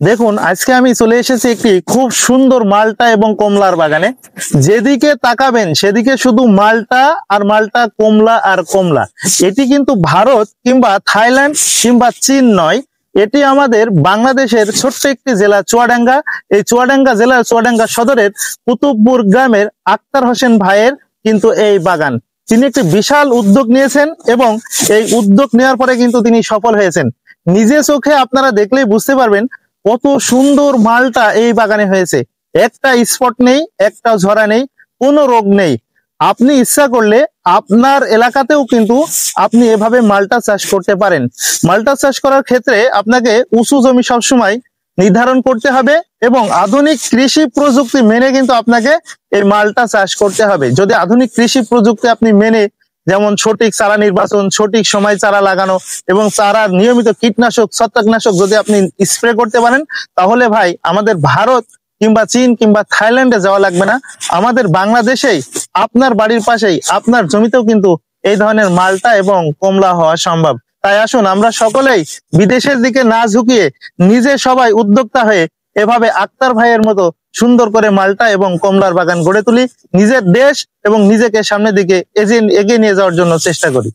দেখুন, আজকে আমি চলে এসেছি একটি খুব সুন্দর মালটা এবং কমলার বাগানে। যেদিকে তাকাবেন সেদিকে শুধু মালটা আর মালটা, কমলা আর কমলা। এটি কিন্তু ভারত কিংবা থাইল্যান্ড কিংবা চীন নয়, এটি আমাদের বাংলাদেশের ছোট্ট একটি জেলা চুয়াডাঙ্গা। এই চুয়াডাঙ্গা জেলার চুয়াডাঙ্গা সদরের কুতুবপুর গ্রামের আক্তার হোসেন ভাইয়ের কিন্তু এই বাগান। তিনি একটি বিশাল উদ্যোগ নিয়েছেন এবং এই উদ্যোগ নেওয়ার পরে কিন্তু তিনি সফল হয়েছেন। নিজে চোখে আপনারা দেখলেই বুঝতে পারবেন কত সুন্দর মালটা এই বাগানে হয়েছে। একটা স্পট নেই, একটা ঝরা নেই, কোনো রোগ নেই। আপনি ইচ্ছা করলে আপনার এলাকাতেও কিন্তু আপনি এভাবে মালটা চাষ করতে পারেন। মালটা চাষ করার ক্ষেত্রে আপনাকে উঁচু জমি সবসময় নির্ধারণ করতে হবে এবং আধুনিক কৃষি প্রযুক্তি মেনে কিন্তু আপনাকে এই মালটা চাষ করতে হবে। যদি আধুনিক কৃষি প্রযুক্তি আপনি মেনে, যেমন সঠিক চারা নির্বাচন, সঠিক সময় চারা লাগানো এবং চারার নিয়মিত কীটনাশক ছত্রাকনাশক যদি আপনি স্প্রে করতে পারেন, তাহলে ভাই আমাদের ভারত কিংবা চীন কিংবা থাইল্যান্ডে যাওয়া লাগবে না। আমাদের বাংলাদেশেই আপনার বাড়ির পাশেই আপনার জমিতেও কিন্তু এই ধরনের মালটা এবং কমলা হওয়া সম্ভব। তাই আসুন আমরা সকলেই বিদেশের দিকে না ঝুঁকিয়ে নিজে সবাই উদ্যোক্তা হয়ে এভাবে আক্তার ভাইয়ের মতো সুন্দর করে মালটা এবং কমলার বাগান গড়ে তুলি, নিজের দেশ এবং নিজেকে সামনের দিকে এগিয়ে নিয়ে যাওয়ার জন্য চেষ্টা করি।